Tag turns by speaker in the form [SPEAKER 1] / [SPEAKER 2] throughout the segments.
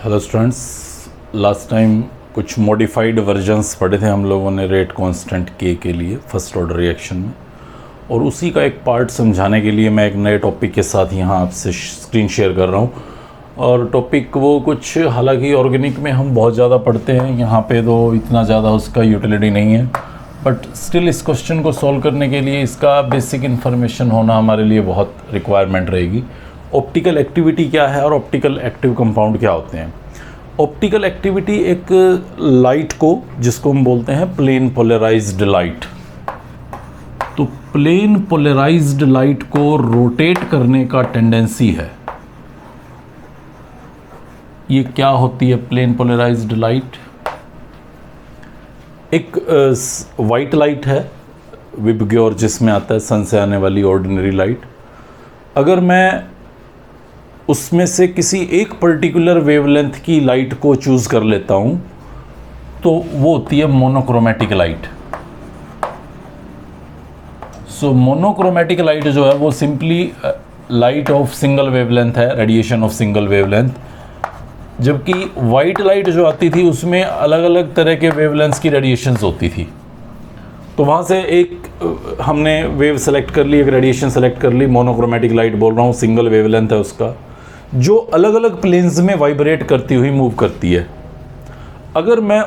[SPEAKER 1] Hello students, last time कुछ modified versions पढ़े थे हम लोगों ने रेट कांस्टेंट के लिए फर्स्ट ऑर्डर रिएक्शन में, और उसी का एक पार्ट समझाने के लिए मैं एक नए टॉपिक के साथ यहाँ आपसे स्क्रीन शेयर कर रहा हूँ। और टॉपिक वो कुछ, हालांकि ऑर्गेनिक में हम बहुत ज़्यादा पढ़ते हैं, यहाँ पे तो इतना ज़्यादा उसका यूटिलिटी नहीं है, बट स्टिल इस क्वेश्चन को सॉल्व करने के लिए इसका बेसिक इन्फॉर्मेशन होना हमारे लिए बहुत रिक्वायरमेंट रहेगी। ऑप्टिकल एक्टिविटी क्या है और ऑप्टिकल एक्टिव कंपाउंड क्या होते हैं। ऑप्टिकल एक्टिविटी एक लाइट को, जिसको हम बोलते हैं प्लेन पोलराइज्ड लाइट, तो प्लेन पोलराइज्ड लाइट को रोटेट करने का टेंडेंसी है। ये क्या होती है प्लेन पोलराइज्ड लाइट? एक वाइट लाइट है, विबग्योर जिसमें आता है, सन से आने वाली ऑर्डिनरी लाइट। अगर मैं उसमें से किसी एक पर्टिकुलर वेवलेंथ की लाइट को चूज़ कर लेता हूं, तो वो होती है मोनोक्रोमैटिक लाइट। सो मोनोक्रोमैटिक लाइट जो है वो simply light of single wavelength है, रेडिएशन ऑफ सिंगल वेवलेंथ। जबकि वाइट लाइट जो आती थी उसमें अलग अलग तरह के वेवलेंथ्स की रेडिएशंस होती थी। तो वहाँ से एक हमने वेव सेलेक्ट कर ली, एक रेडिएशन सेलेक्ट कर ली, मोनोक्रोमैटिक लाइट बोल रहा हूँ, सिंगल वेवलेंथ है उसका, जो अलग अलग प्लेन्स में वाइब्रेट करती हुई मूव करती है। अगर मैं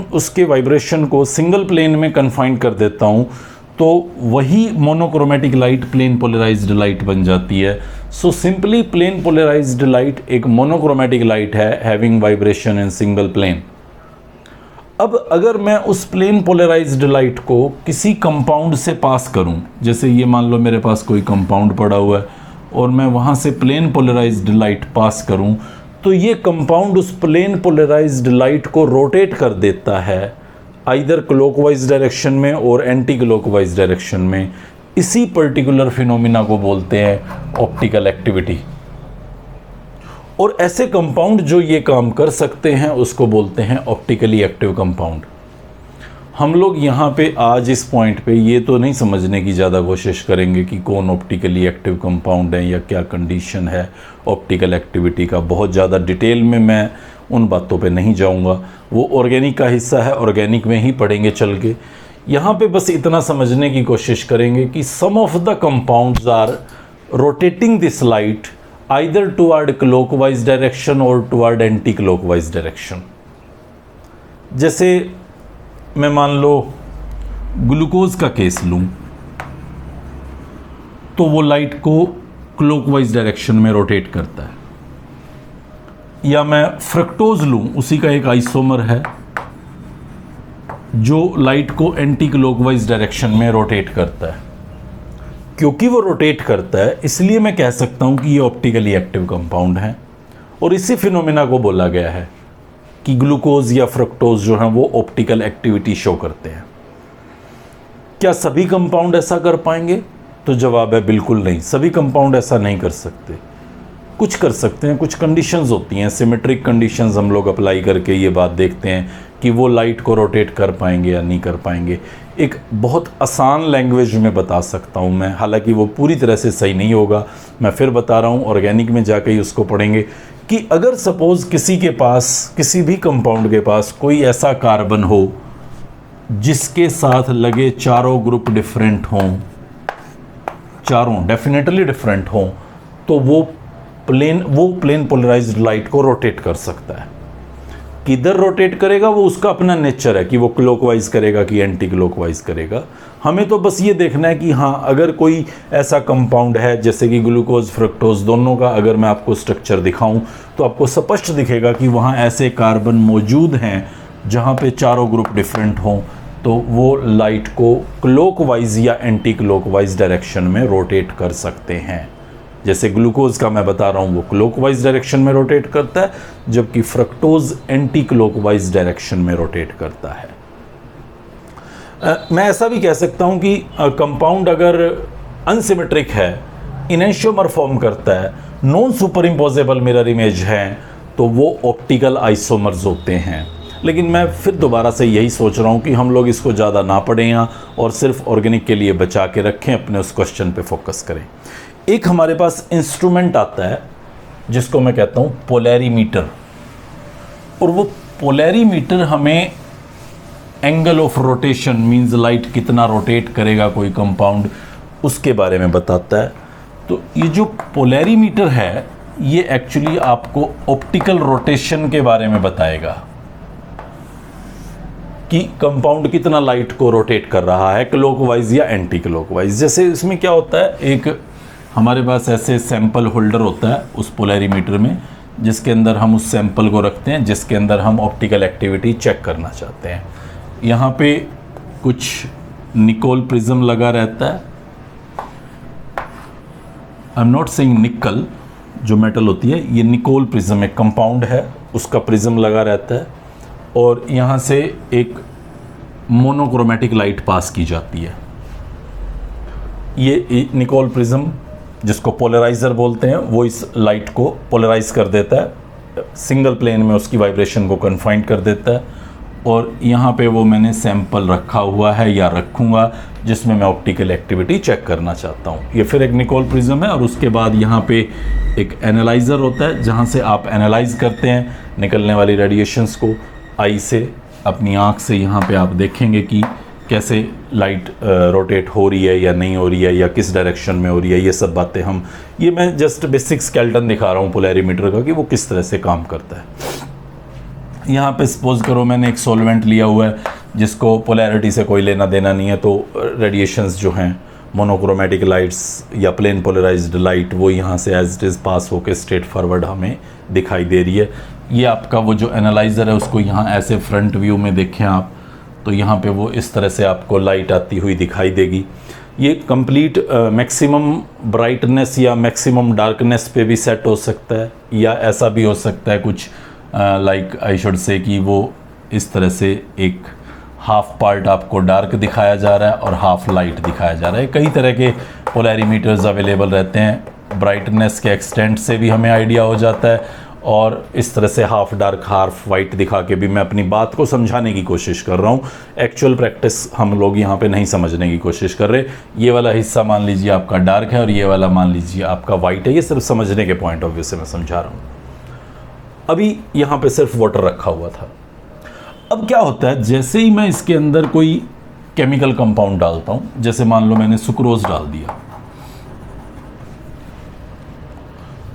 [SPEAKER 1] उसके वाइब्रेशन को सिंगल प्लेन में कन्फाइंड कर देता हूँ, तो वही monochromatic light plane polarised light बन जाती है। So simply plane polarised light एक मोनोक्रोमैटिक लाइट है having vibration in single plane. अब अगर मैं उस प्लेन पोलराइज्ड लाइट को किसी कंपाउंड से पास करूं, जैसे ये मान लो मेरे पास कोई कंपाउंड पड़ा हुआ है और मैं वहां से प्लेन पोलराइज्ड लाइट पास करूं, तो ये कंपाउंड उस प्लेन पोलराइज्ड लाइट को रोटेट कर देता है, आइदर क्लॉकवाइज डायरेक्शन में और एंटी क्लॉकवाइज डायरेक्शन में। इसी पर्टिकुलर फिनोमिना को बोलते हैं ऑप्टिकल एक्टिविटी। और ऐसे कंपाउंड जो ये काम कर सकते हैं उसको बोलते हैं ऑप्टिकली एक्टिव कंपाउंड। हम लोग यहाँ पे आज इस पॉइंट पे ये तो नहीं समझने की ज़्यादा कोशिश करेंगे कि कौन ऑप्टिकली एक्टिव कंपाउंड है या क्या कंडीशन है ऑप्टिकल एक्टिविटी का। बहुत ज़्यादा डिटेल में मैं उन बातों पे नहीं जाऊँगा, वो ऑर्गेनिक का हिस्सा है, ऑर्गेनिक में ही पढ़ेंगे चल के। यहाँ पे बस इतना समझने की कोशिश करेंगे कि some of the compounds are rotating this light either toward clockwise direction or toward anti-clockwise direction। जैसे मैं मान लो ग्लूकोज का केस लूं, तो वो लाइट को क्लॉकवाइज डायरेक्शन में रोटेट करता है। या मैं फ्रक्टोज लूं, उसी का एक आइसोमर है जो लाइट को एंटी क्लॉकवाइज डायरेक्शन में रोटेट करता है। क्योंकि वो रोटेट करता है इसलिए मैं कह सकता हूं कि ये ऑप्टिकली एक्टिव कंपाउंड है। और इसी फिनोमेना को बोला गया है कि ग्लूकोज या फ्रक्टोज जो हैं वो ऑप्टिकल एक्टिविटी शो करते हैं। क्या सभी कंपाउंड ऐसा कर पाएंगे? तो जवाब है बिल्कुल नहीं, सभी कंपाउंड ऐसा नहीं कर सकते। कुछ कर सकते हैं, कुछ कंडीशंस होती हैं, सिमेट्रिक कंडीशंस हम लोग अप्लाई करके ये बात देखते हैं कि वो लाइट को रोटेट कर पाएंगे या नहीं कर पाएंगे। एक बहुत आसान लैंग्वेज में बता सकता हूँ मैं, हालांकि वो पूरी तरह से सही नहीं होगा, मैं फिर बता रहा हूँ, ऑर्गेनिक में जाके ही उसको पढ़ेंगे कि अगर सपोज किसी के पास, किसी भी कंपाउंड के पास कोई ऐसा कार्बन हो जिसके साथ लगे चारों ग्रुप डिफरेंट हों, चारों डेफिनेटली डिफरेंट हों, तो वो प्लेन पोलराइज्ड लाइट को रोटेट कर सकता है। किधर रोटेट करेगा वो उसका अपना नेचर है कि वो क्लॉकवाइज करेगा कि एंटी क्लॉकवाइज करेगा। हमें तो बस ये देखना है कि हाँ, अगर कोई ऐसा कंपाउंड है जैसे कि ग्लूकोज फ्रक्टोज, दोनों का अगर मैं आपको स्ट्रक्चर दिखाऊं तो आपको स्पष्ट दिखेगा कि वहाँ ऐसे कार्बन मौजूद हैं जहाँ पे चारों ग्रुप डिफरेंट हों, तो वो लाइट को क्लॉकवाइज या एंटी क्लॉकवाइज डायरेक्शन में रोटेट कर सकते हैं। जैसे ग्लूकोज का मैं बता रहा हूँ वो क्लॉकवाइज डायरेक्शन में रोटेट करता है, जबकि फ्रक्टोज एंटी क्लॉकवाइज डायरेक्शन में रोटेट करता है। मैं ऐसा भी कह सकता हूँ कि कंपाउंड अगर अनसिमेट्रिक है, इनेंशियोमर फॉर्म करता है, non super imposable mirror image है, तो वो ऑप्टिकल आइसोमर्स होते हैं। लेकिन मैं फिर दोबारा से यही सोच रहा हूँ कि हम लोग इसको ज़्यादा ना पढ़ें यहाँ और सिर्फ ऑर्गेनिक के लिए बचा के रखें, अपने उस क्वेश्चन पे फोकस करें। एक हमारे पास इंस्ट्रूमेंट आता है जिसको मैं कहता हूँ पोलैरीमीटर। और वो पोलैरीमीटर हमें angle of rotation means light कितना रोटेट करेगा कोई कंपाउंड, उसके बारे में बताता है। तो ये जो पोलैरीमीटर है ये एक्चुअली आपको ऑप्टिकल रोटेशन के बारे में बताएगा कि कंपाउंड कितना लाइट को रोटेट कर रहा है, क्लॉकवाइज या एंटी क्लॉकवाइज। जैसे इसमें क्या होता है, एक हमारे पास ऐसे सैंपल होल्डर होता है उस पोलैरीमीटर में, जिसके अंदर हम उस सैंपल को रखते हैं, जिसके अंदर हम ऑप्टिकल एक्टिविटी चेक करना चाहते हैं। यहाँ पे कुछ निकोल प्रिज्म लगा रहता है। आई एम नॉट सेइंग निकल, जो मेटल होती है, ये निकोल प्रिज्म एक कंपाउंड है, उसका प्रिज्म लगा रहता है और यहाँ से एक मोनोक्रोमेटिक लाइट पास की जाती है। ये निकोल प्रिज्म जिसको पोलराइजर बोलते हैं वो इस लाइट को पोलराइज कर देता है, सिंगल प्लेन में उसकी वाइब्रेशन को कन्फाइंड कर देता है। और यहाँ पे वो मैंने सैंपल रखा हुआ है या रखूँगा जिसमें मैं ऑप्टिकल एक्टिविटी चेक करना चाहता हूँ। ये फिर एक निकोल प्रिज्म है और उसके बाद यहाँ पे एक एनालाइज़र होता है जहाँ से आप एनालाइज करते हैं निकलने वाली रेडिएशंस को आई से, अपनी आँख से। यहाँ पे आप देखेंगे कि कैसे लाइट रोटेट हो रही है या नहीं हो रही है या किस डायरेक्शन में हो रही है। ये सब बातें ये मैं जस्ट बेसिक स्केलेटन दिखा रहा हूँ पोलैरीमीटर का कि वो किस तरह से काम करता है। यहाँ पे सपोज करो मैंने एक सॉल्वेंट लिया हुआ है जिसको पोलैरिटी से कोई लेना देना नहीं है, तो रेडिएशंस जो हैं मोनोक्रोमेटिक लाइट्स या प्लेन पोलराइज्ड लाइट वो यहाँ से एज इट इज़ पास होकर स्ट्रेट फॉरवर्ड हमें दिखाई दे रही है। ये आपका वो जो एनालाइज़र है उसको यहाँ ऐसे फ्रंट व्यू में देखें आप, तो यहाँ पे वो इस तरह से आपको लाइट आती हुई दिखाई देगी। ये कंप्लीट मैक्सिमम ब्राइटनेस या मैक्सिमम डार्कनेस पे भी सेट हो सकता है, या ऐसा भी हो सकता है कुछ लाइक आई शुड से कि वो इस तरह से एक हाफ पार्ट आपको डार्क दिखाया जा रहा है और हाफ लाइट दिखाया जा रहा है। कई तरह के पोलैरीमीटर्स अवेलेबल रहते हैं, ब्राइटनेस के एक्सटेंट से भी हमें आइडिया हो जाता है, और इस तरह से हाफ डार्क हाफ वाइट दिखा के भी मैं अपनी बात को समझाने की कोशिश कर रहा हूँ। एक्चुअल प्रैक्टिस हम लोग यहाँ पे नहीं समझने की कोशिश कर रहे। ये वाला हिस्सा मान लीजिए आपका डार्क है और ये वाला मान लीजिए आपका वाइट है, ये सिर्फ समझने के पॉइंट ऑफ व्यू से मैं समझा रहा हूँ। अभी यहाँ पे सिर्फ वाटर रखा हुआ था। अब क्या होता है, जैसे ही मैं इसके अंदर कोई केमिकल कंपाउंड डालता हूँ, जैसे मान लो मैंने सुक्रोज डाल दिया,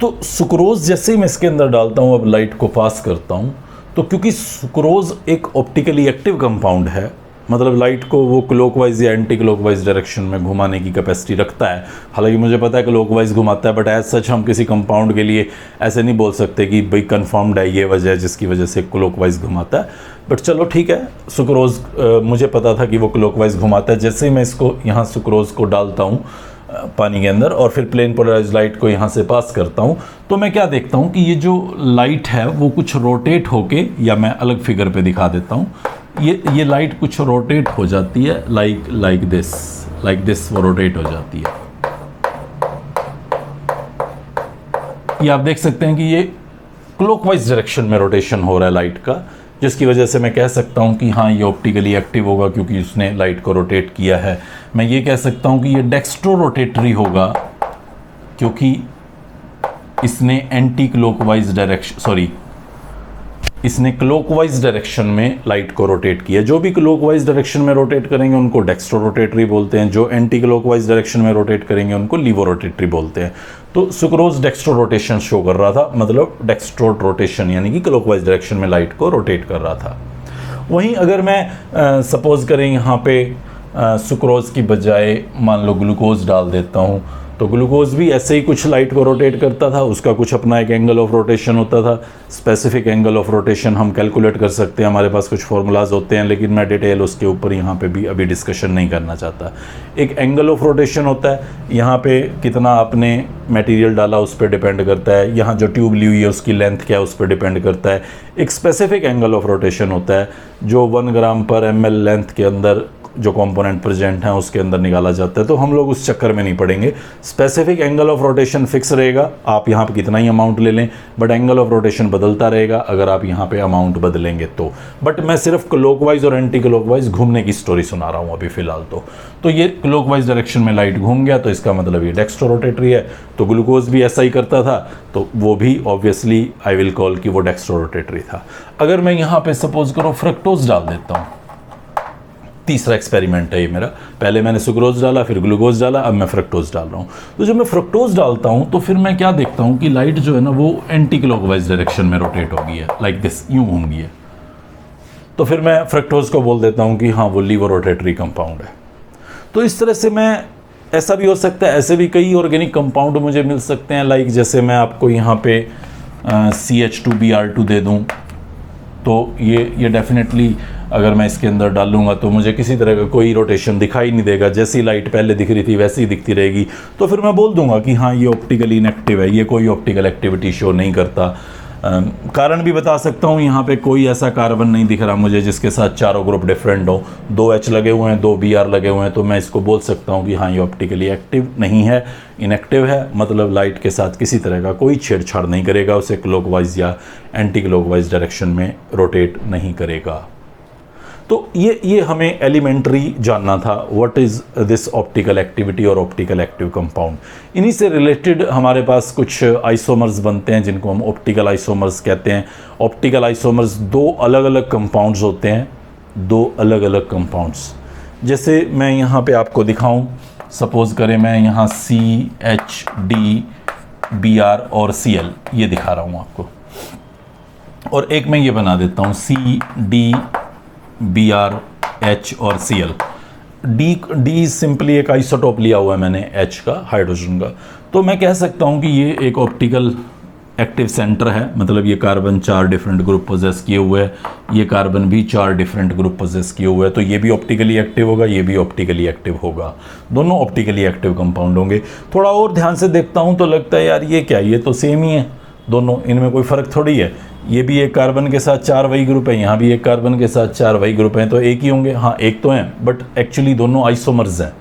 [SPEAKER 1] तो सुक्रोज जैसे ही मैं इसके अंदर डालता हूँ, अब लाइट को पास करता हूँ, तो क्योंकि सुक्रोज एक ऑप्टिकली एक्टिव कंपाउंड है, मतलब लाइट को वो क्लॉकवाइज या एंटी क्लॉकवाइज डायरेक्शन में घुमाने की कैपेसिटी रखता है। हालांकि मुझे पता है क्लॉकवाइज घुमाता है, बट एज सच हम किसी कंपाउंड के लिए ऐसे नहीं बोल सकते कि भाई कन्फर्म्ड है ये वजह है जिसकी वजह से क्लॉकवाइज घुमाता है। बट चलो ठीक है, सुक्रोज मुझे पता था कि वो क्लॉकवाइज घुमाता है। जैसे ही मैं इसको यहाँ सुक्रोज को डालता हूँ पानी के अंदर और फिर प्लेन पोलराइज्ड लाइट को यहाँ से पास करता हूँ, तो मैं क्या देखता हूँ कि ये जो लाइट है वो कुछ रोटेट होके, या मैं अलग फिगर पे दिखा देता हूँ, ये लाइट कुछ रोटेट हो जाती है, लाइक दिस वो रोटेट हो जाती है। ये आप देख सकते हैं कि ये क्लॉकवाइज डायरेक्शन में रोटेशन हो रहा है लाइट का, जिसकी वजह से मैं कह सकता हूँ कि हाँ ये ऑप्टिकली एक्टिव होगा क्योंकि उसने लाइट को रोटेट किया है। मैं ये कह सकता हूँ कि ये डेक्स्ट्रो रोटेटरी होगा क्योंकि इसने एंटी क्लॉकवाइज डायरेक्शन, सॉरी, इसने क्लॉकवाइज डायरेक्शन में लाइट को रोटेट किया। जो भी क्लॉकवाइज डायरेक्शन में रोटेट करेंगे उनको डेक्स्ट्रो रोटेटरी बोलते हैं, जो एंटी क्लॉकवाइज डायरेक्शन में रोटेट करेंगे उनको लीवो रोटेटरी बोलते हैं। तो सुक्रोज डेक्स्ट्रो रोटेशन शो कर रहा था, मतलब डेक्स्ट्रो रोटेशन यानी कि क्लॉकवाइज डायरेक्शन में लाइट को रोटेट कर रहा था। वहीं अगर मैं सपोज करें यहाँ पे सुक्रोज की बजाय मान लो ग्लूकोज डाल देता हूँ, तो ग्लूकोज भी ऐसे ही कुछ लाइट को रोटेट करता था, उसका कुछ अपना एक एंगल ऑफ रोटेशन होता था। स्पेसिफिक एंगल ऑफ रोटेशन हम कैलकुलेट कर सकते हैं, हमारे पास कुछ फार्मूलाज होते हैं, लेकिन मैं डिटेल उसके ऊपर यहाँ पे भी अभी डिस्कशन नहीं करना चाहता। एक एंगल ऑफ रोटेशन होता है, यहाँ पे कितना आपने मटेरियल डाला उस पर डिपेंड करता है, यहाँ जो ट्यूब ली हुई है उसकी लेंथ क्या है उस पर डिपेंड करता है। एक स्पेसिफिक एंगल ऑफ रोटेशन होता है जो 1 ग्राम पर ml लेंथ के अंदर जो कंपोनेंट प्रेजेंट हैं उसके अंदर निकाला जाता है, तो हम लोग उस चक्कर में नहीं पड़ेंगे। Specific angle of rotation fix रहेगा, आप यहाँ पे कितना ही अमाउंट ले लें, बट एंगल ऑफ रोटेशन बदलता रहेगा अगर आप यहाँ पे अमाउंट बदलेंगे तो। बट मैं सिर्फ क्लॉकवाइज और एंटी क्लॉकवाइज घूमने की स्टोरी सुना रहा हूँ अभी फ़िलहाल। तो ये क्लॉकवाइज डायरेक्शन में लाइट घूम गया तो इसका मतलब ये डेक्स्ट्रो रोटेटरी है। तो ग्लूकोज भी ऐसा ही करता था, तो वो भी ऑब्वियसली आई विल कॉल कि वो डेक्स्ट्रो रोटेटरी था। अगर मैं यहाँ पे सपोज करो फ्रक्टोज डाल देता हूँ, तीसरा एक्सपेरिमेंट है ये मेरा, पहले मैंने सुक्रोज डाला, फिर ग्लूकोज डाला, अब मैं फ्रक्टोज डाल रहा हूँ। तो जब मैं फ्रक्टोज डालता हूँ तो फिर मैं क्या देखता हूँ कि लाइट जो है ना वो एंटी क्लॉकवाइज डायरेक्शन में रोटेट हो गई है, लाइक दिस, यूँ घूम गई है। तो फिर मैं फ्रक्टोज को बोल देता हूँ कि हाँ वो लीवो रोटेटरी कंपाउंड है। तो इस तरह से मैं, ऐसा भी हो सकता है, ऐसे भी कई ऑर्गेनिक कंपाउंड मुझे मिल सकते हैं, लाइक जैसे मैं आपको यहाँ पे CH2Br2 दे दूँ, तो ये डेफिनेटली अगर मैं इसके अंदर डालूंगा तो मुझे किसी तरह का कोई रोटेशन दिखाई नहीं देगा, जैसी लाइट पहले दिख रही थी वैसी ही दिखती रहेगी। तो फिर मैं बोल दूंगा कि हाँ ये ऑप्टिकली इनएक्टिव है, ये कोई ऑप्टिकल एक्टिविटी शो नहीं करता। कारण भी बता सकता हूँ, यहाँ पे कोई ऐसा कार्बन नहीं दिख रहा मुझे जिसके साथ चारों ग्रुप डिफरेंट हो, 2 H लगे हुए हैं, 2 Br लगे हुए हैं, तो मैं इसको बोल सकता हूँ कि हाँ ये ऑप्टिकली एक्टिव नहीं है, इनएक्टिव है, मतलब लाइट के साथ किसी तरह का कोई छेड़छाड़ नहीं करेगा, उसे क्लॉकवाइज या एंटी क्लॉकवाइज डायरेक्शन में रोटेट नहीं करेगा। तो ये हमें एलिमेंट्री जानना था, what is this optical activity और ऑप्टिकल एक्टिव कंपाउंड। इन्हीं से रिलेटेड हमारे पास कुछ आइसोमर्स बनते हैं जिनको हम ऑप्टिकल आइसोमर्स कहते हैं। ऑप्टिकल आइसोमर्स 2 अलग अलग कंपाउंड्स होते हैं, 2 अलग अलग कंपाउंड्स। जैसे मैं यहाँ पे आपको दिखाऊं, सपोज करें मैं यहाँ CHD Br और Cl ये दिखा रहा हूँ आपको, और एक मैं ये बना देता हूँ CDBr H और Cl। D सिंपली एक आइसोटोप लिया हुआ है मैंने H का, हाइड्रोजन का। तो मैं कह सकता हूँ कि ये एक ऑप्टिकल एक्टिव सेंटर है, मतलब ये कार्बन 4 डिफरेंट ग्रुप पोजेस किए हुए है, ये कार्बन भी 4 डिफरेंट ग्रुप पोजेस किए हुए हैं, तो ये भी ऑप्टिकली एक्टिव होगा, ये भी ऑप्टिकली एक्टिव होगा, दोनों ऑप्टिकली एक्टिव कंपाउंड होंगे। थोड़ा और ध्यान से देखता हूँ तो लगता है यार ये क्या, ये तो सेम ही है दोनों, इनमें कोई फ़र्क थोड़ी है। ये भी एक कार्बन के साथ 4 वाई ग्रुप है, यहाँ भी एक कार्बन के साथ 4 वाई ग्रुप हैं, तो एक ही होंगे। हाँ एक तो हैं, बट एक्चुअली दोनों आइसोमर्स हैं।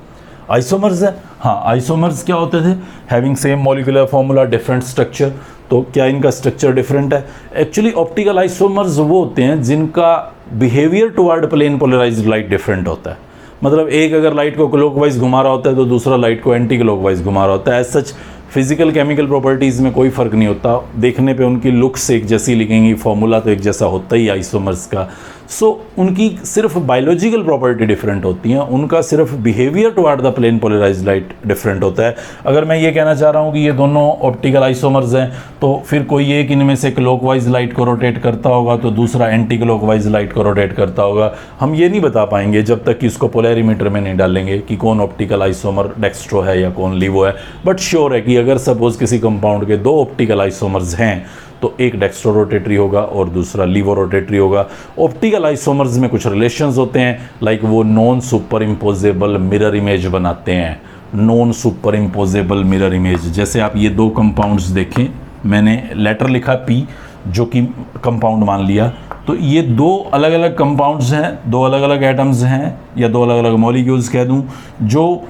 [SPEAKER 1] आइसोमर्स है, हाँ आइसोमर्स क्या होते थे, having same molecular formula different structure. तो क्या इनका स्ट्रक्चर डिफरेंट है? एक्चुअली ऑप्टिकल आइसोमर्स वो होते हैं जिनका behaviour toward plane polarised light different होता है। मतलब एक अगर लाइट को क्लॉकवाइज घुमा रहा होता है तो दूसरा लाइट को एंटी क्लॉकवाइज घुमा रहा होता है। As such physical chemical properties में कोई फ़र्क नहीं होता, देखने पे उनकी लुक्स एक जैसी लिखेंगी, फॉर्मूला तो एक जैसा होता ही आइसोमर्स का। सो उनकी सिर्फ बायोलॉजिकल प्रॉपर्टी डिफरेंट होती हैं, उनका सिर्फ behaviour toward the plane polarised light different होता है। अगर मैं ये कहना चाह रहा हूँ कि ये दोनों ऑप्टिकल आइसोमर्स हैं, तो फिर कोई एक इनमें से क्लॉकवाइज लाइट को रोटेट करता होगा तो दूसरा एंटी क्लॉकवाइज लाइट को रोटेट करता होगा। हम ये नहीं बता पाएंगे जब तक कि इसको पोलैरिमीटर में नहीं डालेंगे कि कौन ऑप्टिकल आइसोमर डेक्स्ट्रो है या कौन लीवो है। बट श्योर है कि अगर सपोज किसी कंपाउंड के 2 ऑप्टिकल आइसोमर्स हैं तो एक डेक्स्ट्रो रोटेटरी होगा और दूसरा लीवो रोटेटरी होगा। ऑप्टिकल आइसोमर्स में कुछ रिलेशंस होते हैं, लाइक वो non super imposable mirror image बनाते हैं। Non super imposable mirror image, जैसे आप ये 2 कंपाउंड्स देखें, मैंने लेटर लिखा P जो कि कंपाउंड मान लिया, तो ये 2 अलग अलग कंपाउंड्स हैं, 2 अलग अलग एटम्स हैं या 2 अलग अलग मॉलिक्यूल्स कह दूं, जो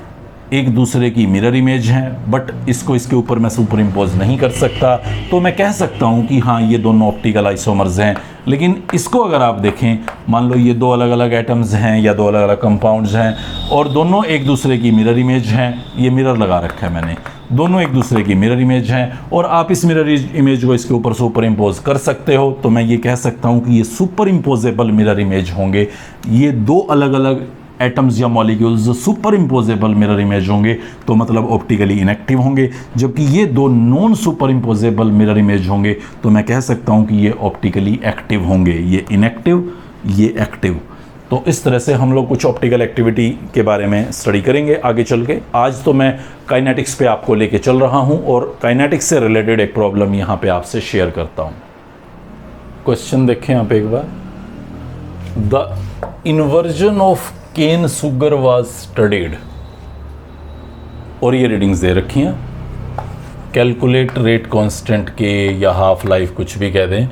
[SPEAKER 1] एक दूसरे की मिरर इमेज हैं, बट इसको इसके ऊपर मैं सुपर इम्पोज नहीं कर सकता। तो मैं कह सकता हूँ कि हाँ ये दोनों ऑप्टिकल आइसोमर्स हैं। लेकिन इसको अगर आप देखें, मान लो ये 2 अलग अलग एटम्स हैं या 2 अलग अलग कंपाउंड्स हैं और दोनों एक दूसरे की मिरर इमेज हैं, ये मिरर लगा रखा है मैंने, दोनों एक दूसरे की मिरर इमेज हैं और आप इस मिरर इमेज को इसके ऊपर सुपर इम्पोज कर सकते हो, तो मैं ये कह सकता हूँ कि ये सुपर इम्पोजेबल मिरर इमेज होंगे। ये 2 अलग अलग एटम्स या molecules super imposable mirror image होंगे, तो मतलब ऑप्टिकली इनएक्टिव होंगे। जबकि ये 2 non super imposable mirror image होंगे, तो मैं कह सकता हूँ कि ये ऑप्टिकली एक्टिव होंगे, ये इनएक्टिव, ये एक्टिव। तो इस तरह से हम लोग कुछ ऑप्टिकल एक्टिविटी के बारे में स्टडी करेंगे आगे चल के। आज तो मैं काइनेटिक्स पे आपको लेके चल रहा हूँ और काइनेटिक्स से रिलेटेड एक प्रॉब्लम यहाँ पे आपसे शेयर करता हूँ। क्वेश्चन देखें यहाँ पे एक बार, the inversion of cane sugar was studied, और ये रीडिंग्स दे रखी हैं, कैलकुलेट रेट कांस्टेंट के या हाफ लाइफ कुछ भी कह दें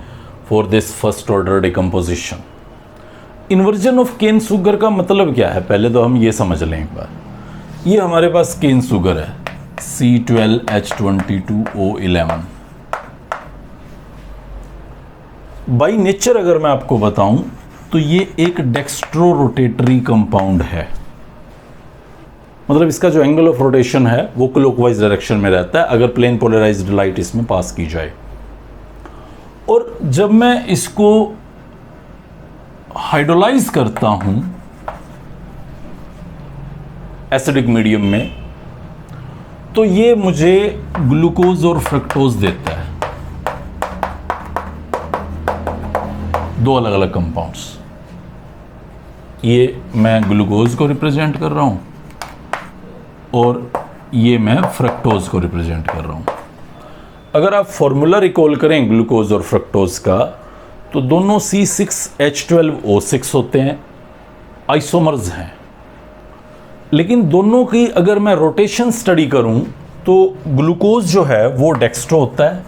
[SPEAKER 1] for this first order decomposition. Inversion of cane sugar का मतलब क्या है, पहले तो हम ये समझ लें एक बार। ये हमारे पास केन शुगर है C12H22O11। बाई नेचर अगर मैं आपको बताऊं तो ये एक डेक्स्ट्रो रोटेटरी कंपाउंड है, मतलब इसका जो एंगल ऑफ रोटेशन है वो क्लॉकवाइज डायरेक्शन में रहता है अगर प्लेन पोलराइज्ड लाइट इसमें पास की जाए। और जब मैं इसको हाइड्रोलाइज करता हूं एसिडिक मीडियम में तो ये मुझे ग्लूकोज और फ्रक्टोज देता है, दो अलग अलग कंपाउंड्स। ये मैं ग्लूकोज को रिप्रेजेंट कर रहा हूं और ये मैं फ्रक्टोज को रिप्रेजेंट कर रहा हूं। अगर आप फॉर्मूला रिकॉल करें ग्लूकोज और फ्रक्टोज का तो दोनों C6H12O6 होते हैं, आइसोमर्स हैं। लेकिन दोनों की अगर मैं रोटेशन स्टडी करूं तो ग्लूकोज जो है वो डेक्स्ट्रो होता है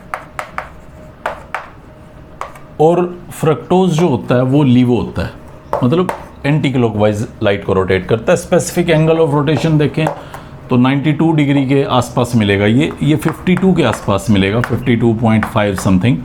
[SPEAKER 1] और फ्रक्टोज जो होता है वो लीवो होता है, मतलब एंटी क्लॉकवाइज लाइट को रोटेट करता है। स्पेसिफिक एंगल ऑफ रोटेशन देखें तो 92 डिग्री के आसपास मिलेगा, ये 52 के आसपास मिलेगा, 52.5 समथिंग।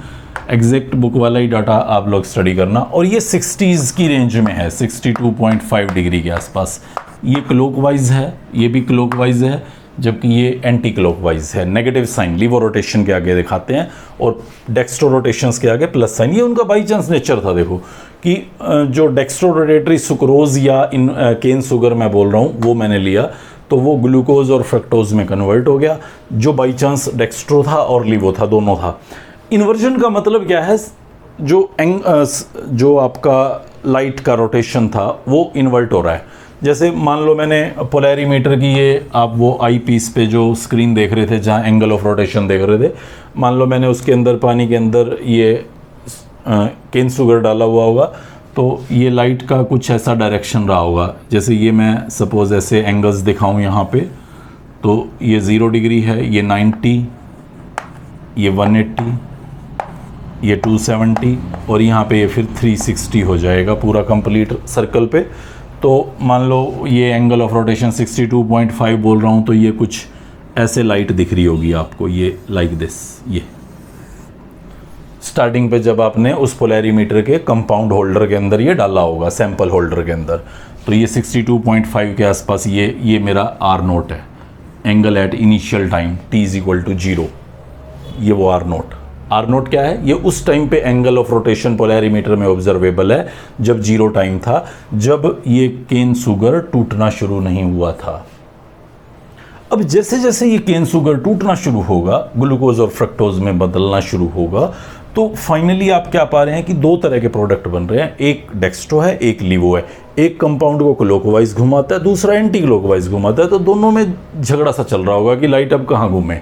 [SPEAKER 1] एग्जैक्ट बुक वाला ही डाटा आप लोग स्टडी करना। और ये 60s की रेंज में है, 62.5 डिग्री के आसपास। ये क्लॉकवाइज है, ये भी क्लॉकवाइज है, जबकि ये एंटी क्लॉकवाइज है। नेगेटिव साइन लीवो रोटेशन के आगे दिखाते हैं और डेक्स्ट्रो रोटेशंस के आगे प्लस साइन। ये उनका बाई चांस नेचर था, देखो कि जो डेक्स्ट्रो रोटेटरी सुक्रोज या केन शुगर मैं बोल रहा हूँ वो मैंने लिया तो वो ग्लूकोज और फ्रक्टोज में कन्वर्ट हो गया, जो बाई चांस डेक्स्ट्रो था और लीवो था, दोनों था। इन्वर्जन का मतलब क्या है, जो आपका लाइट का रोटेशन था वो इन्वर्ट हो रहा है। जैसे मान लो मैंने पोलैरीमीटर की, ये आप वो आई पीस पे जो स्क्रीन देख रहे थे जहाँ एंगल ऑफ रोटेशन देख रहे थे, मान लो मैंने उसके अंदर पानी के अंदर ये केन शुगर डाला हुआ होगा तो ये लाइट का कुछ ऐसा डायरेक्शन रहा होगा। जैसे ये मैं सपोज ऐसे एंगल्स दिखाऊं यहाँ पे तो ये 0 डिग्री है, ये 90, ये 180, ये 270 और यहाँ पे ये फिर 360 हो जाएगा पूरा कंप्लीट सर्कल पे। तो मान लो ये एंगल ऑफ रोटेशन 62.5 बोल रहा हूँ तो ये कुछ ऐसे लाइट दिख रही होगी आपको, ये लाइक दिस। ये स्टार्टिंग पे जब आपने उस पोलैरीमीटर के कंपाउंड होल्डर के अंदर ये डाला होगा, सैंपल होल्डर के अंदर, तो ये 62.5 के आसपास ये मेरा आर नोट है, angle at initial time t = 0। ये वो आर नोट क्या है, ये उस टाइम पे एंगल ऑफ रोटेशन पोलैरीमीटर में ऑब्जर्वेबल है जब 0 टाइम था, जब ये केन शुगर टूटना शुरू नहीं हुआ था। अब जैसे जैसे ये केन शुगर टूटना शुरू होगा, ग्लूकोज और फ्रक्टोज में बदलना शुरू होगा, तो फाइनली आप क्या पा रहे हैं कि दो तरह के प्रोडक्ट बन रहे हैं, एक डेक्स्ट्रो है, एक लीवो है। एक कंपाउंड को क्लॉकवाइज घुमाता है, दूसरा एंटी क्लॉकवाइज घुमाता है, तो दोनों में झगड़ा सा चल रहा होगा कि लाइट अब कहाँ घूमे।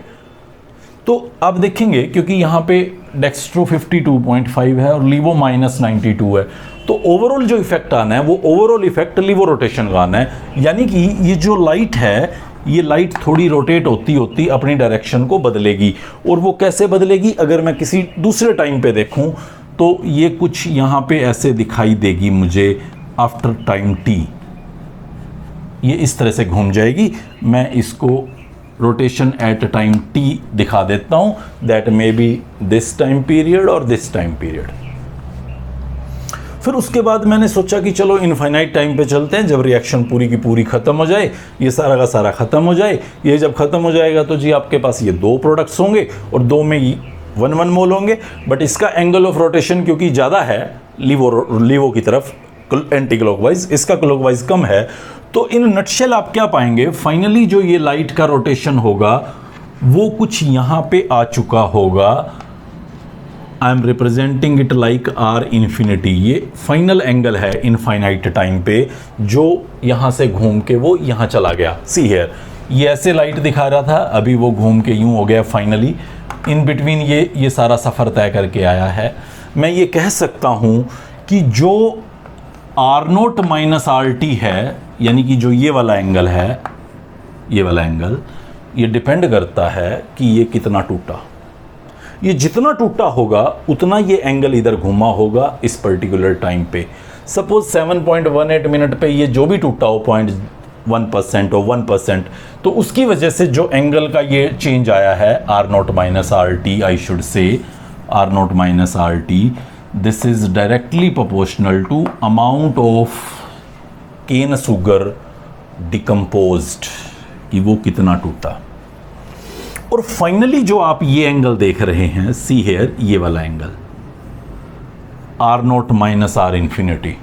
[SPEAKER 1] तो आप देखेंगे क्योंकि यहाँ पे डेक्स्ट्रो 52.5 है और लीवो -92 है, तो ओवरऑल जो इफेक्ट आना है वो ओवरऑल इफेक्ट लीवो रोटेशन का आना है। यानी कि ये जो लाइट है, ये लाइट थोड़ी रोटेट होती होती अपनी डायरेक्शन को बदलेगी। और वो कैसे बदलेगी, अगर मैं किसी दूसरे टाइम पे देखूं तो ये कुछ यहाँ पे ऐसे दिखाई देगी मुझे आफ्टर टाइम t, ये इस तरह से घूम जाएगी। मैं इसको रोटेशन एट टाइम t दिखा देता हूँ, that may be this time period और दिस टाइम पीरियड। फिर उसके बाद मैंने सोचा कि चलो इनफाइनाइट टाइम पे चलते हैं, जब रिएक्शन पूरी की पूरी ख़त्म हो जाए, ये सारा का सारा ख़त्म हो जाए। ये जब ख़त्म हो जाएगा तो जी आपके पास ये दो प्रोडक्ट्स होंगे और दो में 1 मोल होंगे, बट इसका एंगल ऑफ रोटेशन क्योंकि ज़्यादा है लीवो की तरफ एंटी क्लॉकवाइज, इसका क्लॉकवाइज कम है। तो इन नटशेल आप क्या पाएंगे, फाइनली जो ये लाइट का रोटेशन होगा वो कुछ यहाँ पे आ चुका होगा। I am representing it like r infinity. ये फाइनल एंगल है इनफाइनाइट टाइम पे, जो यहाँ से घूम के वो यहाँ चला गया। सी हियर, ये ऐसे लाइट दिखा रहा था, अभी वो घूम के यूँ हो गया फाइनली। इन बिटवीन ये सारा सफ़र तय करके आया है। मैं ये कह सकता हूँ कि जो R0 - RT है, यानी कि जो ये वाला एंगल है, ये वाला एंगल, ये डिपेंड करता है कि ये कितना टूटा। ये जितना टूटा होगा उतना ये एंगल इधर घूमा होगा इस पर्टिकुलर टाइम पे। सपोज 7.18 मिनट पे ये जो भी टूटा हो 0.1% और 1%, तो उसकी वजह से जो एंगल का ये चेंज आया है r naught minus r t, I should say r naught minus r t, this is directly proportional to amount of cane sugar decomposed, कि वो कितना टूटा। और फाइनली जो आप ये एंगल देख रहे हैं, सी हेयर, ये वाला angle r naught minus r infinity,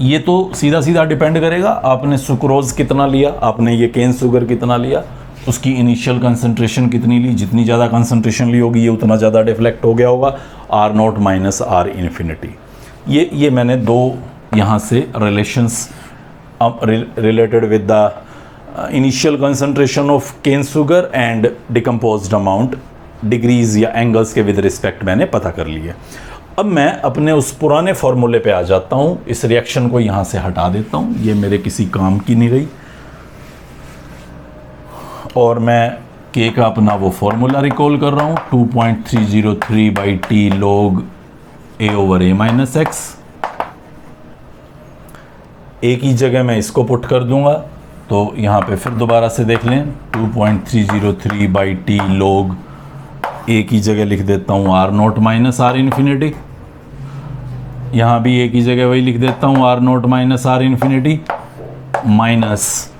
[SPEAKER 1] ये तो सीधा सीधा डिपेंड करेगा आपने सुक्रोज कितना लिया, आपने ये केन शुगर कितना लिया, उसकी इनिशियल कंसंट्रेशन कितनी ली, जितनी ज़्यादा कंसंट्रेशन ली होगी ये उतना ज़्यादा डिफ्लेक्ट हो गया होगा, r naught minus r infinity. ये मैंने दो यहाँ से relations related with the initial concentration of cane sugar and decomposed amount degrees या एंगल्स के विद रिस्पेक्ट मैंने पता कर लिए। अब मैं अपने उस पुराने फॉर्मूले पे आ जाता हूँ, इस रिएक्शन को यहाँ से हटा देता हूँ, ये मेरे किसी काम की नहीं रही, और मैं के का अपना वो फॉर्मूला रिकॉल कर रहा हूँ, 2.303 by T log A over A minus X. A की जगह मैं इसको पुट कर दूंगा, तो यहाँ पे फिर दोबारा से देख लें, 2.303 बाई टी लॉग ए की जगह लिख देता हूँ r naught minus r infinity, यहाँ भी ए की जगह वही लिख देता हूँ r naught minus r infinity, minus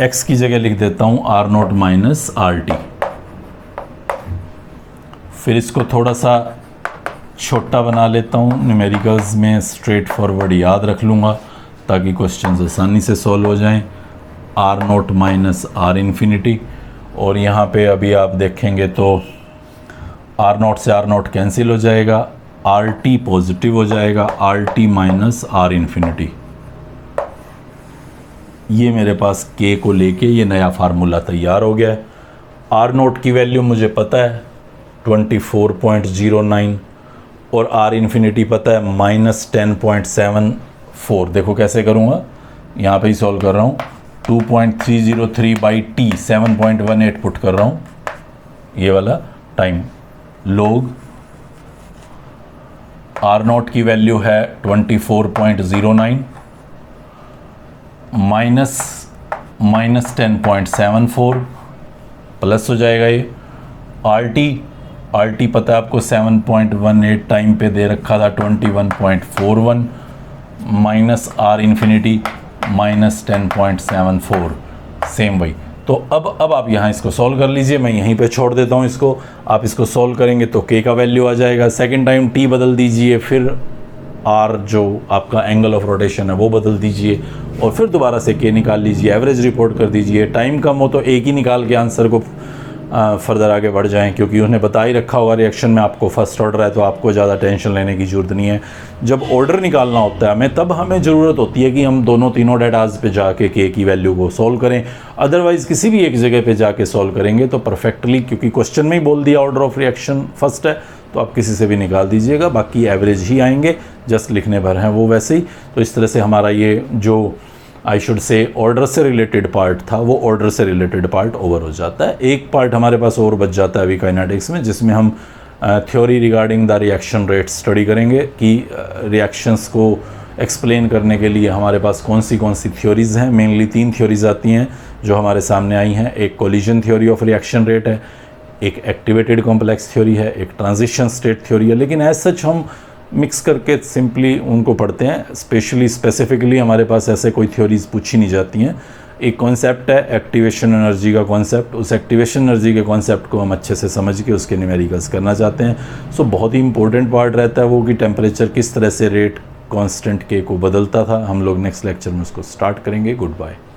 [SPEAKER 1] x की जगह लिख देता हूँ r naught minus r t. फिर इसको थोड़ा सा छोटा बना लेता हूँ, न्यूमेरिकल्स में स्ट्रेट फॉरवर्ड याद रख लूँगा ताकि क्वेश्चंस आसानी से सॉल्व हो जाएं, r naught minus r infinity. और यहाँ पे अभी आप देखेंगे तो आर नॉट से आर नॉट कैंसिल हो जाएगा, आर टी पॉजिटिव हो जाएगा, r t minus r infinity. ये मेरे पास के को लेके ये नया फार्मूला तैयार हो गया है। आर नॉट की वैल्यू मुझे पता है 24.09 और आर इन्फिनिटी पता है -10.74। देखो कैसे करूँगा, यहाँ पे ही सॉल्व कर रहा हूँ, 2.303 बाई टी 7.18 पुट कर रहा हूँ, ये वाला टाइम लॉग आर नॉट की वैल्यू है 24.09 माइनस 10.74 प्लस हो जाएगा ये आर टी पता है आपको 7.18 टाइम पे दे रखा था 21.41 minus r infinity minus 10.74, same वही। तो अब आप यहाँ इसको सॉल्व कर लीजिए, मैं यहीं पे छोड़ देता हूँ इसको, आप इसको सॉल्व करेंगे तो के का वैल्यू आ जाएगा। सेकंड टाइम टी बदल दीजिए, फिर आर जो आपका एंगल ऑफ रोटेशन है वो बदल दीजिए, और फिर दोबारा से के निकाल लीजिए, एवरेज रिपोर्ट कर दीजिए। टाइम कम हो तो एक ही निकाल के आंसर को फर्दर आगे बढ़ जाएं, क्योंकि उन्हें बता ही रखा होगा रिएक्शन में आपको फर्स्ट ऑर्डर है, तो आपको ज़्यादा टेंशन लेने की ज़रूरत नहीं है। जब ऑर्डर निकालना होता है हमें, तब हमें ज़रूरत होती है कि हम दोनों तीनों डेटाज पे जाके के की वैल्यू को सॉल्व करें। अदरवाइज़ किसी भी एक जगह पे जाके सॉल्व करेंगे तो परफेक्टली, क्योंकि क्वेश्चन में ही बोल दिया ऑर्डर ऑफ रिएक्शन फर्स्ट है, तो आप किसी से भी निकाल दीजिएगा, बाकी एवरेज ही आएंगे, जस्ट लिखने भर हैं वो वैसे ही। तो इस तरह से हमारा ये जो आई शुड से ऑर्डर से रिलेटेड पार्ट था, वो ऑर्डर से रिलेटेड पार्ट ओवर हो जाता है। एक पार्ट हमारे पास और बच जाता है अभी काइनेटिक्स में, जिसमें हम theory regarding the reaction rate study करेंगे कि रिएक्शंस को एक्सप्लेन करने के लिए हमारे पास कौन सी थ्योरीज़ हैं। मेनली 3 थ्योरीज़ आती हैं जो हमारे सामने आई हैं। एक collision theory of reaction rate है, एक एक्टिवेटेड कॉम्प्लेक्स थ्योरी है, एक ट्रांजिशन स्टेट थ्योरी है। लेकिन एज सच हम मिक्स करके सिंपली उनको पढ़ते हैं, स्पेसिफिकली हमारे पास ऐसे कोई थ्योरीज पूछी नहीं जाती हैं। एक कॉन्सेप्ट है एक्टिवेशन एनर्जी का कॉन्सेप्ट, उस एक्टिवेशन एनर्जी के कॉन्सेप्ट को हम अच्छे से समझ के उसके न्यूमेरिकल्स करना चाहते हैं। सो बहुत ही इंपॉर्टेंट पार्ट रहता है वो कि टेम्परेचर किस तरह से रेट कांस्टेंट के को बदलता था। हम लोग नेक्स्ट लेक्चर में उसको स्टार्ट करेंगे। Good bye.